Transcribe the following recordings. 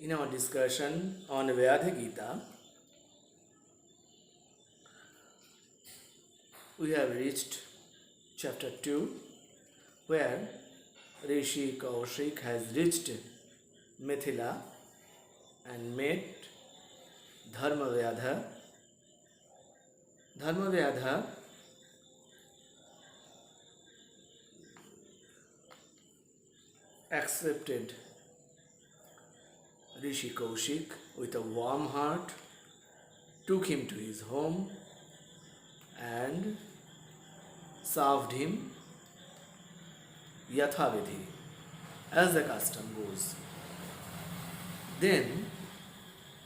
In our discussion on Vyadha Gita, we have reached chapter 2, where Rishi Kaushik has reached Mithila and met Dharmavyadha. Dharmavyadha accepted Rishi Kaushik with a warm heart, took him to his home and served him yathavidhi, as the custom goes. Then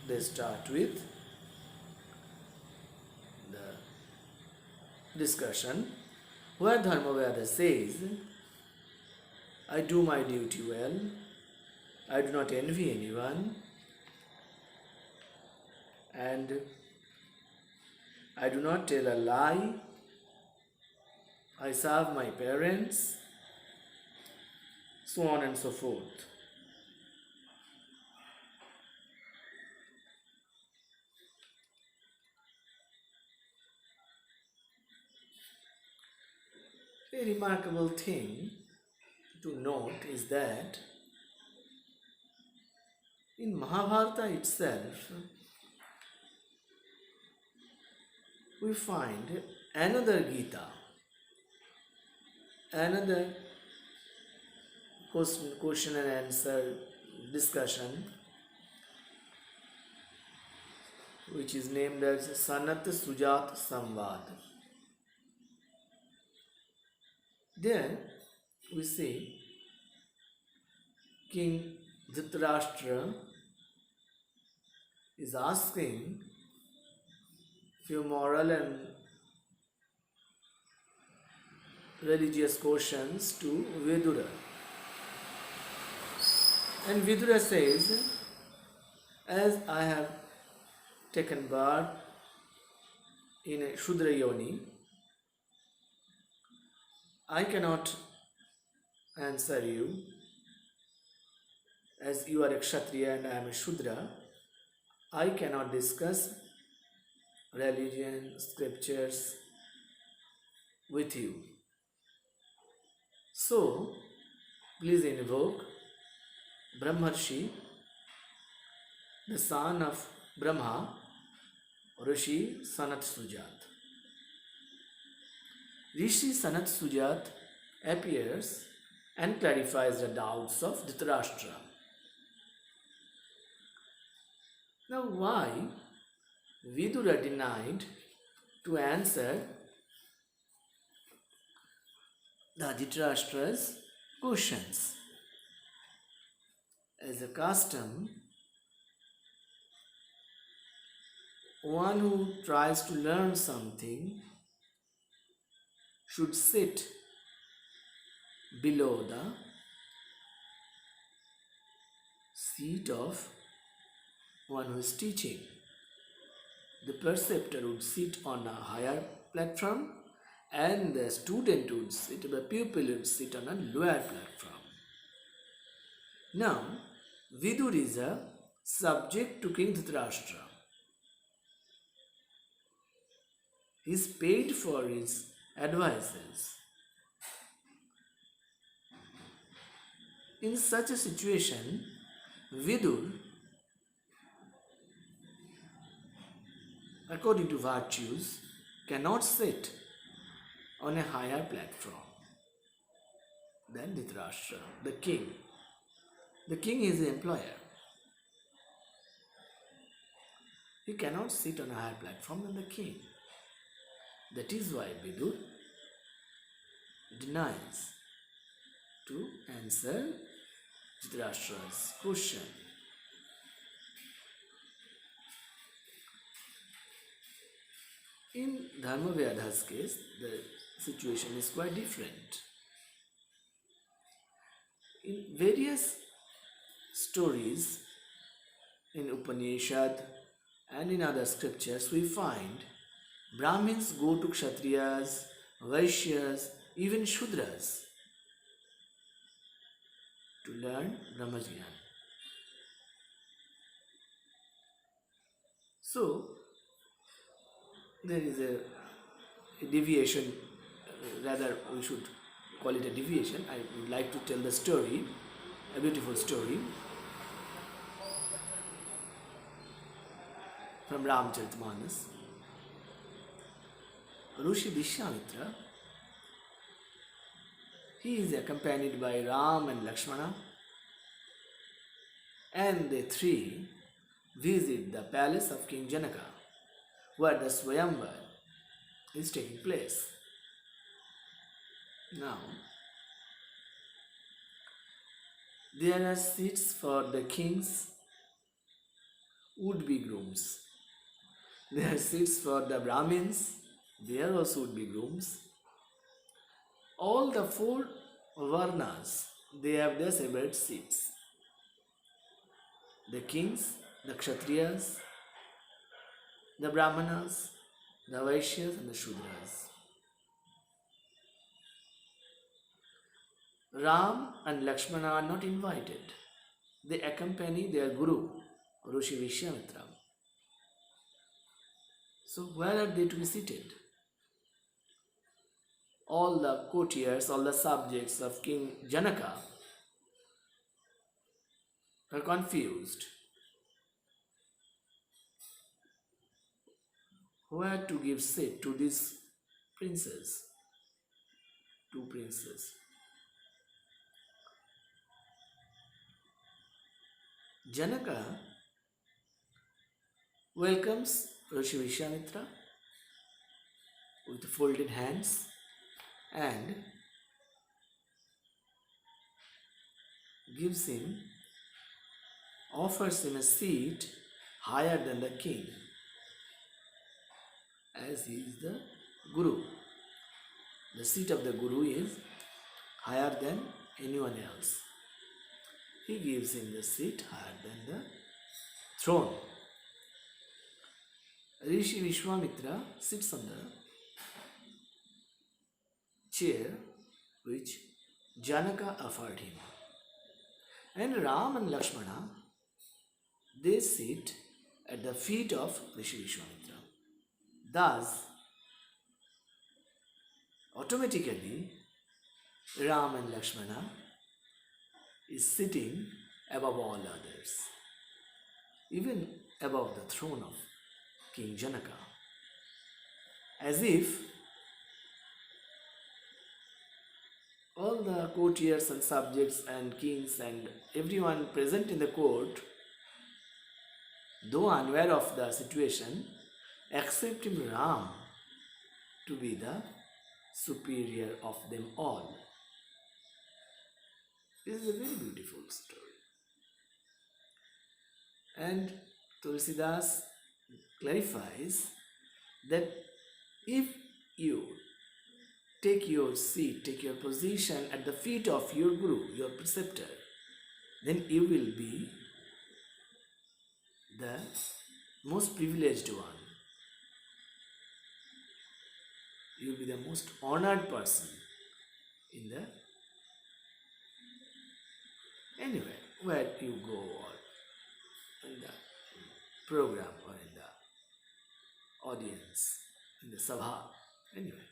they start with the discussion where Dharmavyadha says, I do my duty well, I do not envy anyone, and I do not tell a lie, I serve my parents, so on and so forth. A remarkable thing to note is that in Mahabharata itself, we find another Gita, another question and answer discussion, which is named as Sanat Sujat Samvad. There we see King Dhritarashtra is asking few moral and religious questions to Vidura. And Vidura says, as I have taken birth in a Shudra Yoni, I cannot answer you, as you are a Kshatriya and I am a Shudra. I cannot discuss religion, scriptures with you. So, please invoke Brahmarshi, the son of Brahma, Rishi Sanat Sujat. Rishi Sanat Sujat appears and clarifies the doubts of Dhritarashtra. Now, why Vidura denied to answer the Dhritarashtra's questions? As a custom, one who tries to learn something should sit below the seat of one who is teaching. The preceptor would sit on a higher platform and the student would sit, the pupil would sit on a lower platform. Now, Vidur is a subject to King Dhritarashtra. He is paid for his advices. In such a situation, Vidur, according to virtues, cannot sit on a higher platform than Dhritarashtra, the king. The king is the employer. He cannot sit on a higher platform than the king. That is why Vidur denies to answer Dhritarashtra's question. In Dharmavyadha's case, the situation is quite different. In various stories in Upanishad and in other scriptures, we find Brahmins go to Kshatriyas, Vaishyas, even Shudras to learn Brahmajnana. So there is a deviation, rather we should call it a deviation. I would like to tell the story, a beautiful story from Ramcharitmanas. Rishi Vishwamitra, he is accompanied by Ram and Lakshmana, and they three visit the palace of King Janaka, where the Swayamvar is taking place. Now, there are seats for the king's would-be grooms. There are seats for the Brahmins, there also would be grooms. All the four Varnas, they have their separate seats. The kings, the Kshatriyas, the Brahmanas, the Vaishyas and the Shudras. Ram and Lakshmana are not invited. They accompany their guru, Rishi Vishwamitra. So where are they to be seated? All the courtiers, all the subjects of King Janaka are confused. Where to give seat to these princes? Two princes. Janaka welcomes Rishi Vishwamitra with folded hands and offers him a seat higher than the king, as he is the guru. The seat of the guru is higher than anyone else. He gives him the seat higher than the throne. Rishi Vishwamitra sits on the chair which Janaka offered him. And Ram and Lakshmana, they sit at the feet of Rishi Vishwamitra. Thus, automatically, Ram and Lakshmana is sitting above all others, even above the throne of King Janaka, as if all the courtiers and subjects and kings and everyone present in the court, though unaware of the situation, accept him Ram to be the superior of them all. This is a very beautiful story. And Tulsidas clarifies that if you take your seat, take your position at the feet of your guru, your preceptor, then you will be the most privileged one. You will be the most honored person in the anywhere where you go, or in the program, or in the audience, in the sabha, anyway.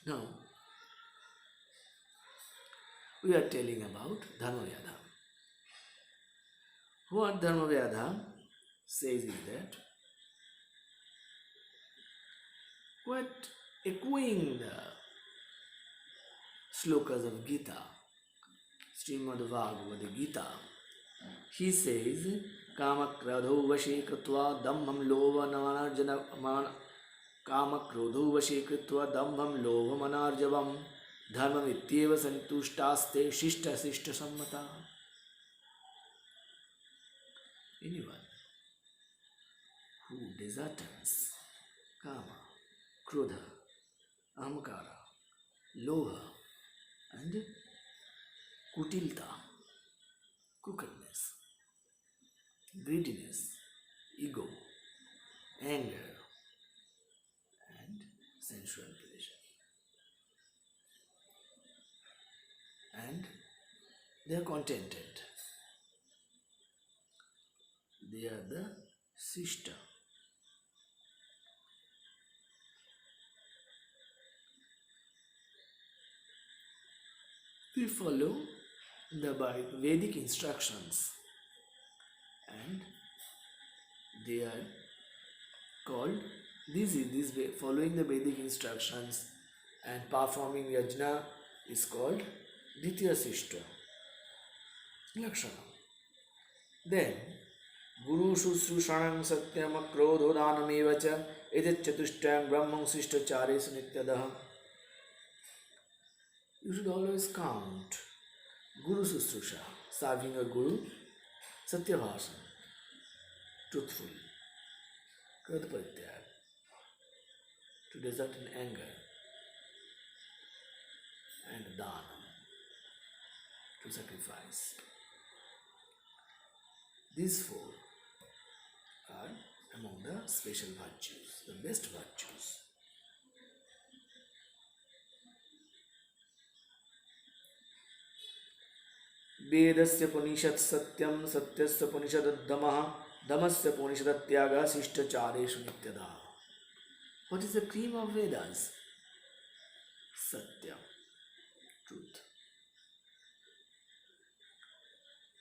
Now, we are telling about Vyadha. What Vyadha says is that, what echoing the slokas of Gita, Srimad Bhagavad Gita, he says, Kamakrodho vashe kritva dambham lova manarjana Kamakrodho vashe kritva dambham lova manarjavam dharmam ityeva santushtaste shishta shishta sammata. Anyone who disattests kama, krodha, ahamkara, loha and kutilta, crookedness, greediness, ego, anger and sensual pleasure. And they are contented. They are the Sishta, We follow the Vedic instructions, and they are called, this is this way, following the Vedic instructions and performing yajna is called Ditya Sishta Lakshana. Then Guru Shushrushanam Satyam Krodho Danam cha Edet Chatushtang Brahman Sishta Charesu Nityadaha. You should always count Guru Sushrusha, serving a Guru, Satyabhasan, truthful, Krodh Parityag, to desert in anger, and Dhanam, to sacrifice. These four are among the special virtues, the best virtues. वेदस्य पुनिषत् सत्यम सत्यस्य पुनिषत् दमः दमस्य पुनिषत् त्यागः शिष्टाचारेषु नित्यदा. What is the cream of Vedas? Satya, truth.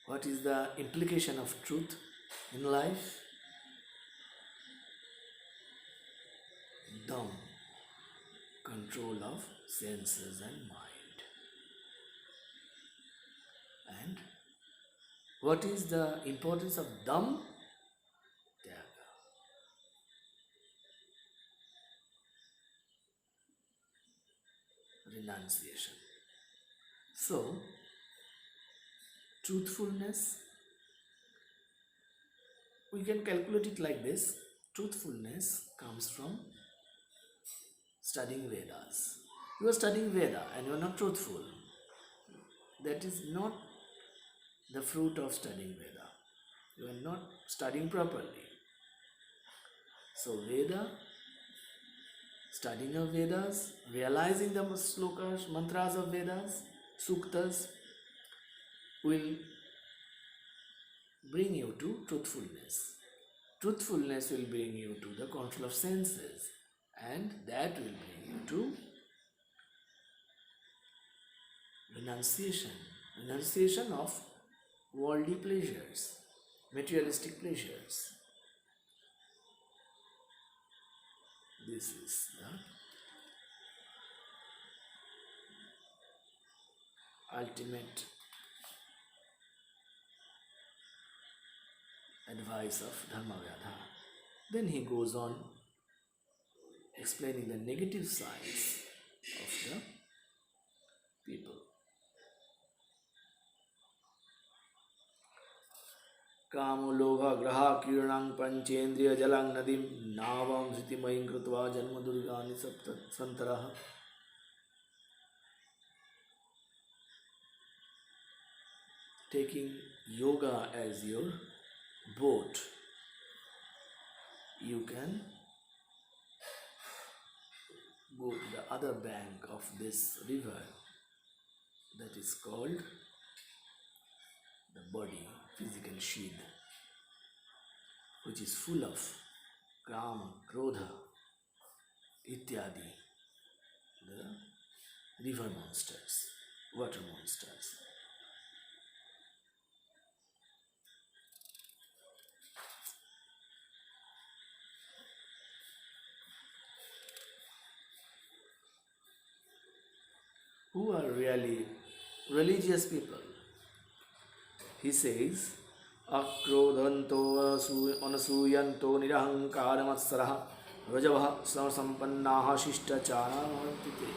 What is the implication of truth in life? Dam, control of senses and mind. And what is the importance of Dam? Tyaga. Renunciation. So, truthfulness, we can calculate it like this. Truthfulness comes from studying Vedas. You are studying Veda and you are not truthful. That is not the fruit of studying Veda. You are not studying properly. So Veda, studying of Vedas, realizing the slokas, mantras of Vedas, suktas, will bring you to truthfulness. Truthfulness will bring you to the control of senses, and that will bring you to renunciation of worldly pleasures, materialistic pleasures. This is the ultimate advice of Vyadha. Then he goes on explaining the negative sides of the people. Kamo lobha graha kirnang panchendriya jalang nadim navam sritimayim krutva janma durgani santaraha. Taking yoga as your boat, you can go to the other bank of this river that is called the body, physical sheath, which is full of kama, krodha, ityadi, the river monsters, water monsters. Who are really religious people? He says, akrodhanto anasuyanto nirahankaramatssaraha rajavaha sampannaha shishtachara vartite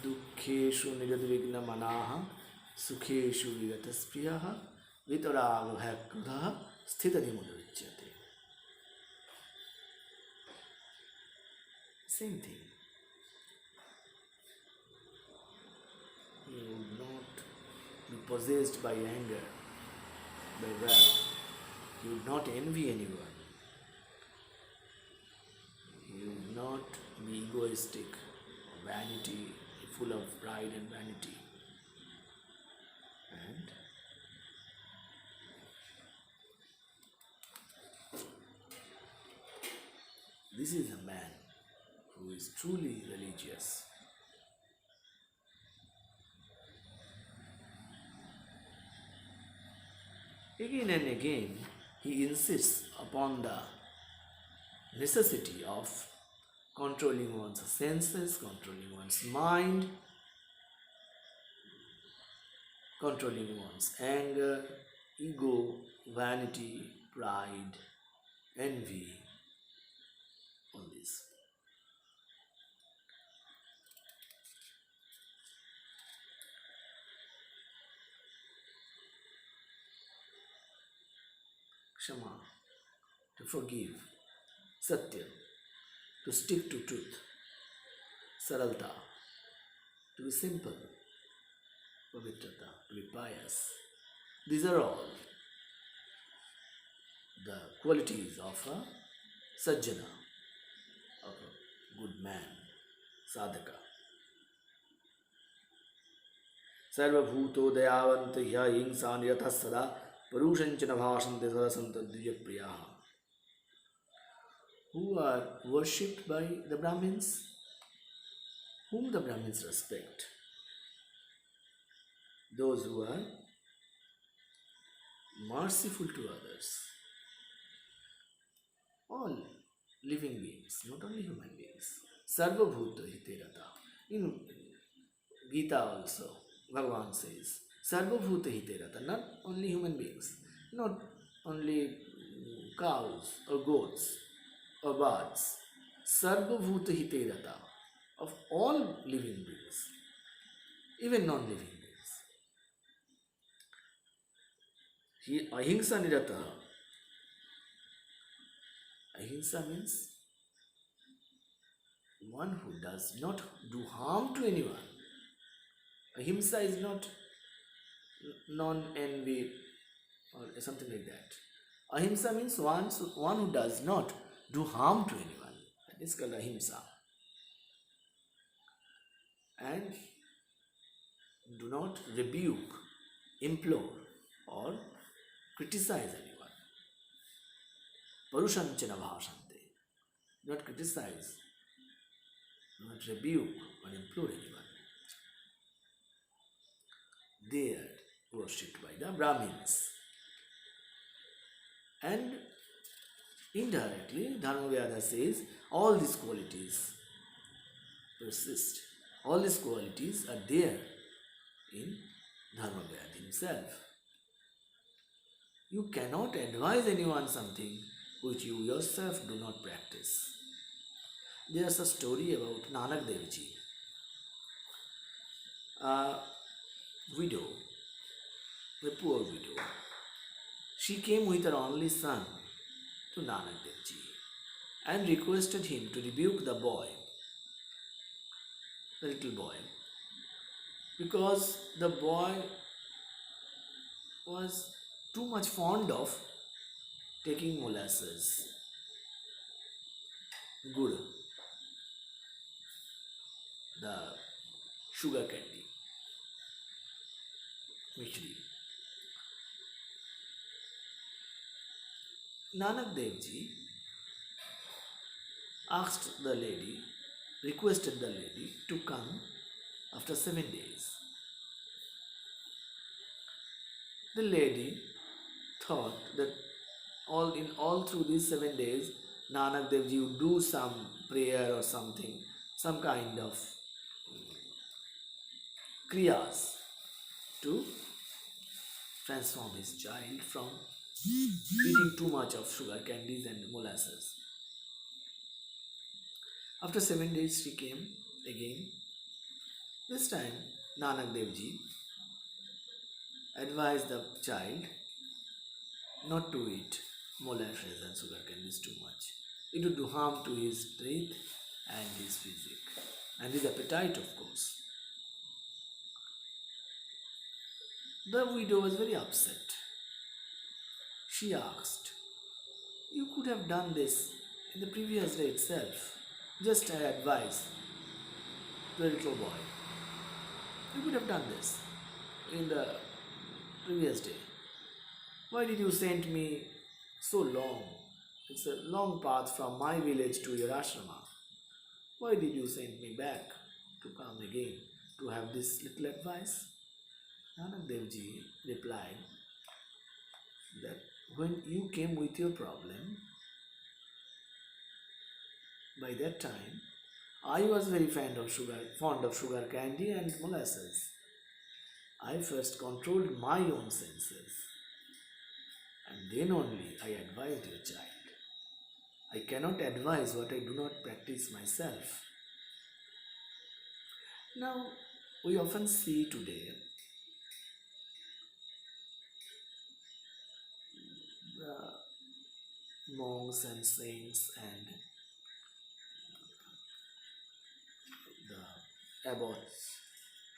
dukkheshu niradvigna manaha sukheshu vigataspriyaha vitaragabhakrodhaha sthitadimudavichyate. Same thing. You would not be possessed by anger, by wrath. You would not envy anyone. You would not be egoistic, vanity, full of pride and vanity. And this is a man who is truly religious. Again and again, he insists upon the necessity of controlling one's senses, controlling one's mind, controlling one's anger, ego, vanity, pride, envy, all this. Kshama, to forgive, Satya, to stick to truth, Saralta, to be simple, Pavitrata, to be pious. These are all the qualities of a Sajjana, of a good man, Sadhaka. सर्वभूतो दयावंत ह्य हिंसा निरतः सदा परुषंच न भाषन्ते सदा संतद्विज प्रियाः. Who are worshipped by the Brahmins, whom the Brahmins respect, those who are merciful to others, all living beings, not only human beings. Sarvabhuta hiterata. In Geeta also, Bhagavan says, Sarvabhuta hiterata, not only human beings, not only cows or goats or birds. Sarvabhuta hiterata, of all living beings, even non-living beings. He ahimsa nirata. Ahimsa means one who does not do harm to anyone. Ahimsa is not non-envy or something like that. Ahimsa means one who does not do harm to anyone. That is called ahimsa. And do not rebuke, implore, or criticize anyone. Parushanchana bhashante. Do not criticize, do not rebuke or implore anyone. They are worshipped by the Brahmins. And indirectly, Vyadha says all these qualities persist. All these qualities are there in Vyadha himself. You cannot advise anyone something which you yourself do not practice. There's a story about Nanak Dev Ji, a widow, a poor widow. She came with her only son to Nanak Dev Ji and requested him to rebuke the boy, the little boy, because the boy was too much fond of taking molasses, gur, the sugar candy, mishri. Nanak Dev Ji asked the lady, requested the lady to come after 7 days. The lady thought that all through these 7 days, Nanak Dev Ji would do some prayer or something, some kind of kriyas to transform his child from eating too much of sugar candies and molasses. After 7 days, she came again. This time, Nanak Dev Ji advised the child not to eat molasses and sugar candies too much. It would do harm to his teeth and his physique and his appetite, of course. The widow was very upset. She asked, "You could have done this in the previous day itself. Just an advice to the little boy. You could have done this in the previous day. Why did you send me so long? It's a long path from my village to your ashrama. Why did you send me back to come again to have this little advice?" Nanak Dev Ji replied, that when you came with your problem, by that time, I was very fond of sugar candy and molasses. I first controlled my own senses, and then only I advised your child. I cannot advise what I do not practice myself. Now, we often see today the monks and saints and the abbots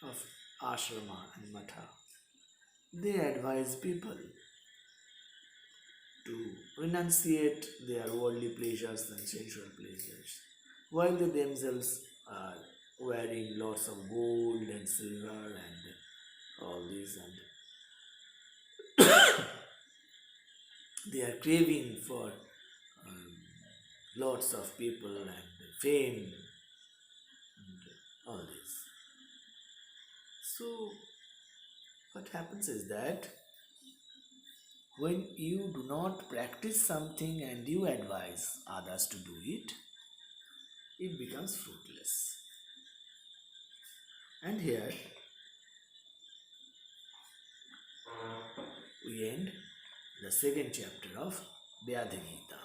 of ashrama and matha. They advise people to renunciate their worldly pleasures and sensual pleasures, while they themselves are wearing lots of gold and silver and all this, and they are craving for um, lots of people and fame and all this. So, what happens is that when you do not practice something and you advise others to do it, it becomes fruitless. And here we end the second chapter of Vyadha Gita.